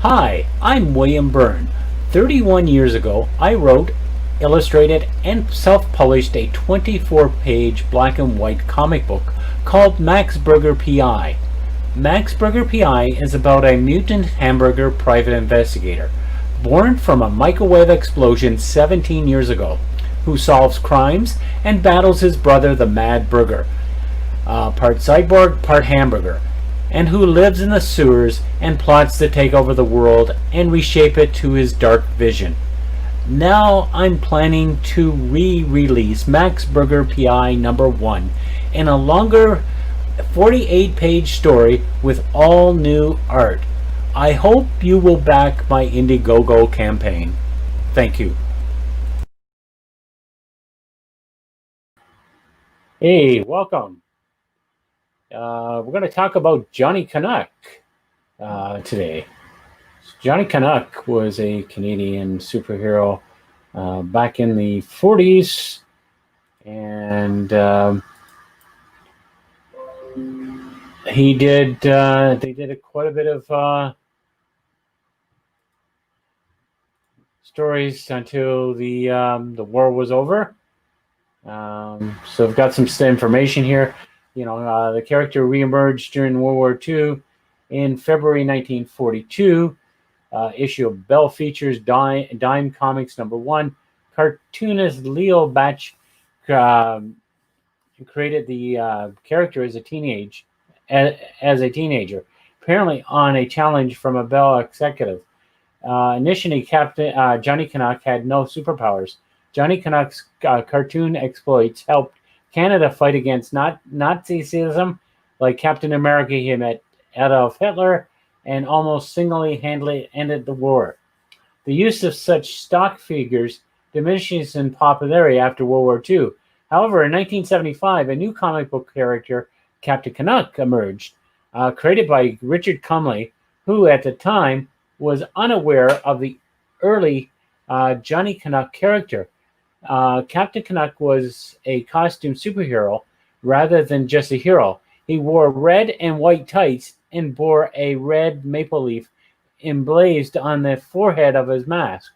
Hi, I'm William Byrne. 31 years ago, I wrote, illustrated, and self-published a 24-page black and white comic book called Max Burger P.I. Max Burger P.I. is about a mutant hamburger private investigator, born from a microwave explosion 17 years ago, who solves crimes and battles his brother the Mad Burger, part cyborg, part hamburger, and who lives in the sewers and plots to take over the world and reshape it to his dark vision. Now I'm planning to re-release Max Burger PI number 1 in a longer 48-page story with all new art. I hope you will back my Indiegogo campaign. Thank you. Hey, welcome. We're going to talk about Johnny Canuck today. Johnny Canuck was a Canadian superhero back in the 40s, and he did. They did quite a bit of stories until the war was over. So I've got some information here. The character reemerged during World War II in February 1942. Issue of Bell Features Dime Comics number 1. Cartoonist Leo Batch created the character as a teenager, apparently on a challenge from a Bell executive. Initially, Captain Johnny Canuck had no superpowers. Johnny Canuck's cartoon exploits helped Canada fight against Nazism, like Captain America. He met Adolf Hitler and almost single-handedly ended the war. The use of such stock figures diminishes in popularity after World War II. However, in 1975, a new comic book character, Captain Canuck, emerged, created by Richard Cumley, who at the time was unaware of the early Johnny Canuck character. Captain Canuck was a costume superhero rather than just a hero. He wore red and white tights and bore a red maple leaf emblazoned on the forehead of his mask.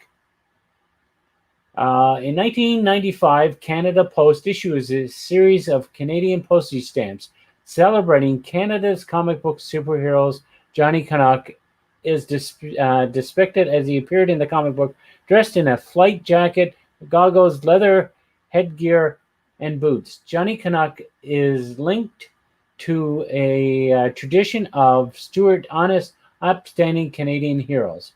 In 1995, Canada Post issues a series of Canadian postage stamps celebrating Canada's comic book superheroes. Johnny Canuck is depicted as he appeared in the comic book, dressed in a flight jacket, goggles, leather headgear, and boots. Johnny Canuck is linked to a tradition of Stuart honest, upstanding Canadian heroes.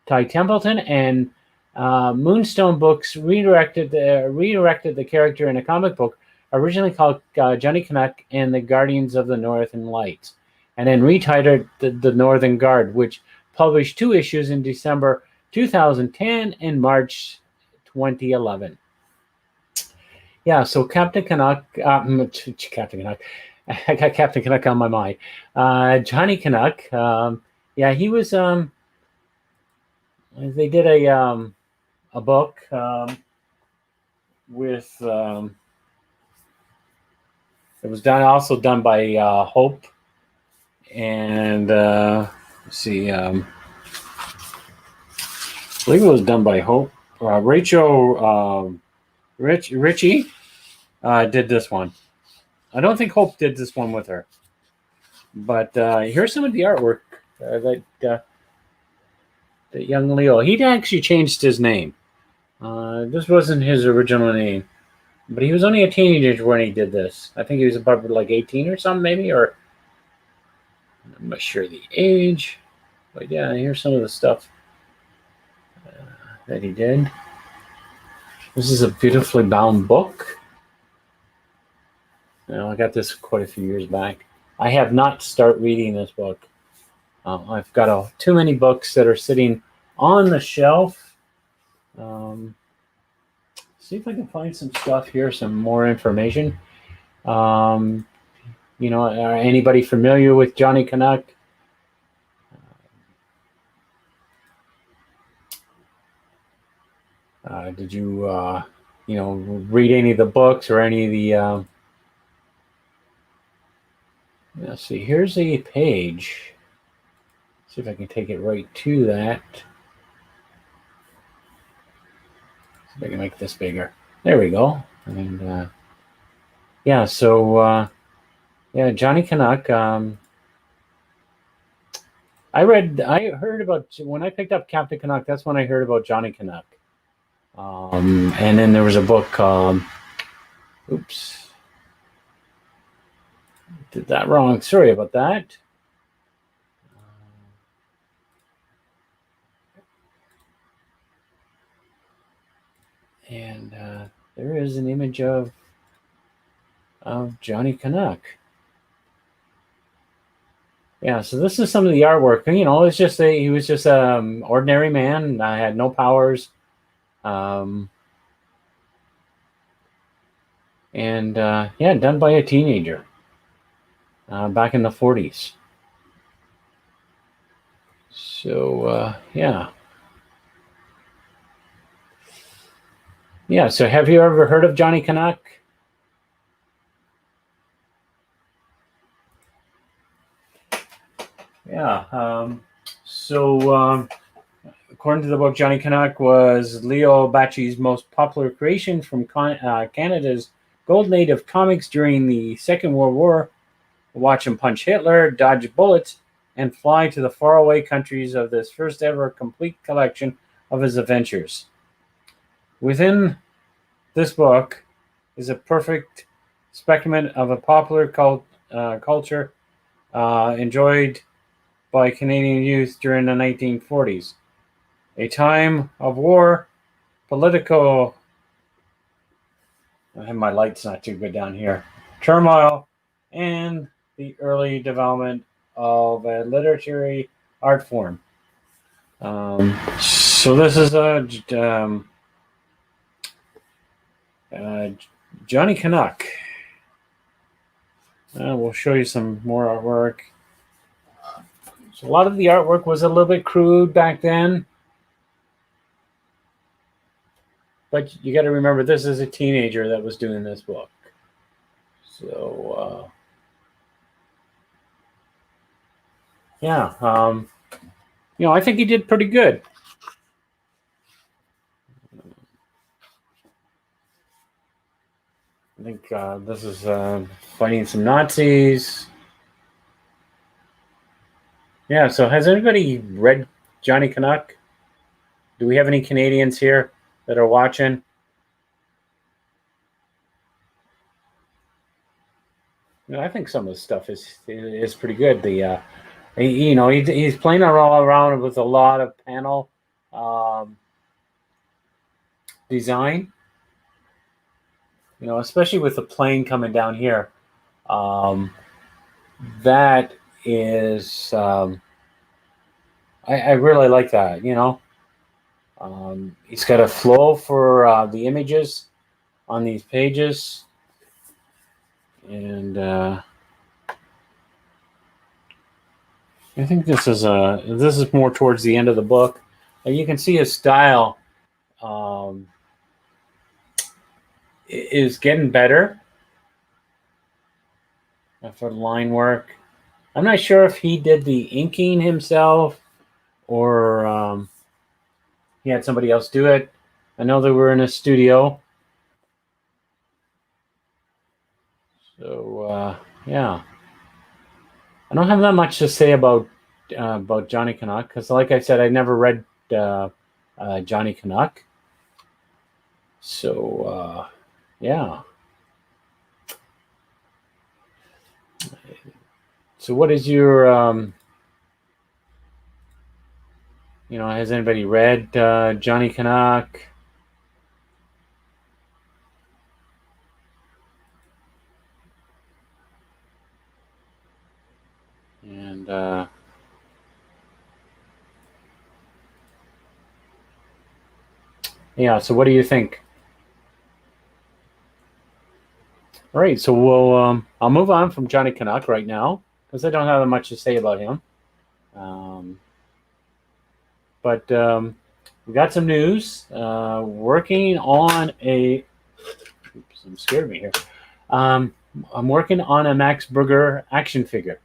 Ty Templeton and Moonstone Books redirected the character in a comic book originally called Johnny Canuck and the Guardians of the Northern Lights, and then retitled the Northern Guard, which published 2 issues in December 2010 and March 2011. Yeah, so Captain Canuck, Captain Canuck, I got Captain Canuck on my mind. Johnny Canuck, yeah, he was. They did a book with. It was also done by Hope, and let's see. I believe it was done by Hope. Rachel Ritchie did this one. I don't think Hope did this one with her. But here's some of the artwork that young Leo. He'd actually changed his name. This wasn't his original name. But he was only a teenager when he did this. I think he was about like 18 or something, maybe. Or I'm not sure the age. But yeah, here's some of the stuff that he did. This is a beautifully bound book. I got this quite a few years back. I have not started reading this book. I've got too many books that are sitting on the shelf. See if I can find some stuff here, some more information. Are anybody familiar with Johnny Canuck? Did you, read any of the books or any of the? Let's see. Here's a page. See if I can take it right to that. See if I can make this bigger. There we go. And yeah, so yeah, Johnny Canuck. I heard about when I picked up Captain Canuck. That's when I heard about Johnny Canuck. And then there was a book. Oops, did that wrong. Sorry about that. And there is an image of Johnny Canuck. Yeah, so this is some of the artwork. You know, it's just he was just an ordinary man. I had no powers. And yeah, done by a teenager back in the 40s. So yeah. Yeah, so have you ever heard of Johnny Canuck? Yeah. According to the book, Johnny Canuck was Leo Bachi's most popular creation from Canada's gold native comics during the Second World War. Watch him punch Hitler, dodge bullets, and fly to the faraway countries of this first ever complete collection of his adventures. Within this book is a perfect specimen of a popular culture enjoyed by Canadian youth during the 1940s. A time of war, political, my light's not too good down here, turmoil, and the early development of a literary art form. So this is Johnny Canuck. We'll show you some more artwork. So a lot of the artwork was a little bit crude back then. But you got to remember, this is a teenager that was doing this book. So, yeah, you know, I think he did pretty good. I think this is fighting some Nazis. Yeah, so has anybody read Johnny Canuck? Do we have any Canadians here that are watching? You know, I think some of the stuff is pretty good. The you know, he's playing all around with a lot of panel design. You know, especially with the plane coming down here. That is, I really like that. You know, he's got a flow for the images on these pages, and I think this is more towards the end of the book, and you can see his style is getting better for the line work. I'm not sure if he did the inking himself or he had somebody else do it. I know they were in a studio. So yeah, I don't have that much to say about Johnny Canuck because, like I said, I never read Johnny Canuck. So yeah. So what is your you know, has anybody read Johnny Canuck? And yeah, so what do you think? All right, so we'll I'll move on from Johnny Canuck right now because I don't have much to say about him. But we got some news. Working on a. Oops, I'm scared of me here. I'm working on a Max Burger action figure.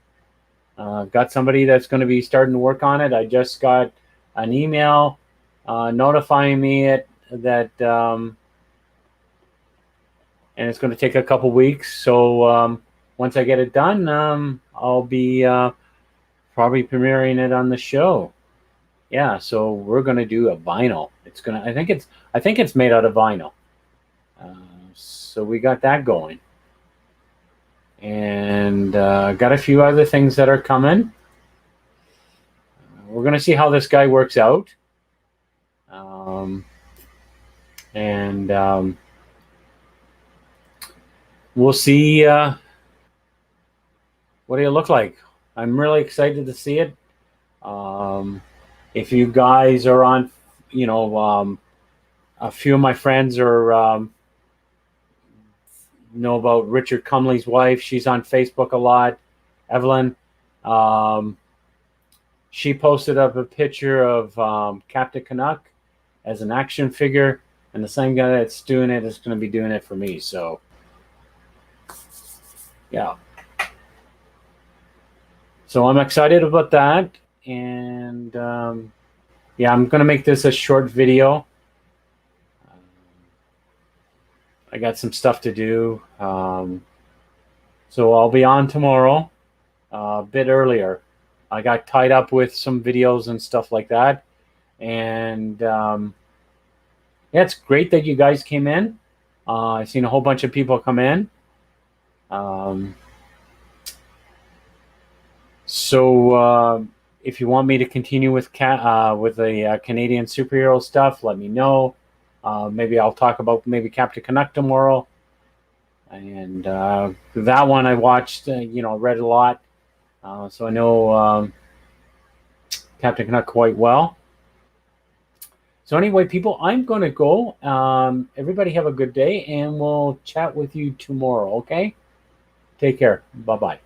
Got somebody that's going to be starting to work on it. I just got an email notifying me that and it's going to take a couple weeks. So once I get it done, I'll be probably premiering it on the show. Yeah, so we're going to do a vinyl. It's gonna. I think it's made out of vinyl. So we got that going, and got a few other things that are coming. We're going to see how this guy works out, and we'll see what he'll look like. I'm really excited to see it. If you guys are on, a few of my friends are know about Richard Cumley's wife. She's on Facebook a lot. Evelyn. She posted up a picture of Captain Canuck as an action figure, and the same guy that's doing it is going to be doing it for me. So, yeah. So I'm excited about that, and yeah, I'm going to make this a short video. I got some stuff to do, so I'll be on tomorrow, a bit earlier. I got tied up with some videos and stuff like that, and yeah, it's great that you guys came in. I've seen a whole bunch of people come in. So if you want me to continue with the Canadian superhero stuff, let me know. Maybe I'll talk about maybe Captain Canuck tomorrow. And that one I watched, read a lot. So I know Captain Canuck quite well. So anyway, people, I'm going to go. Everybody have a good day, and we'll chat with you tomorrow, okay? Take care. Bye-bye.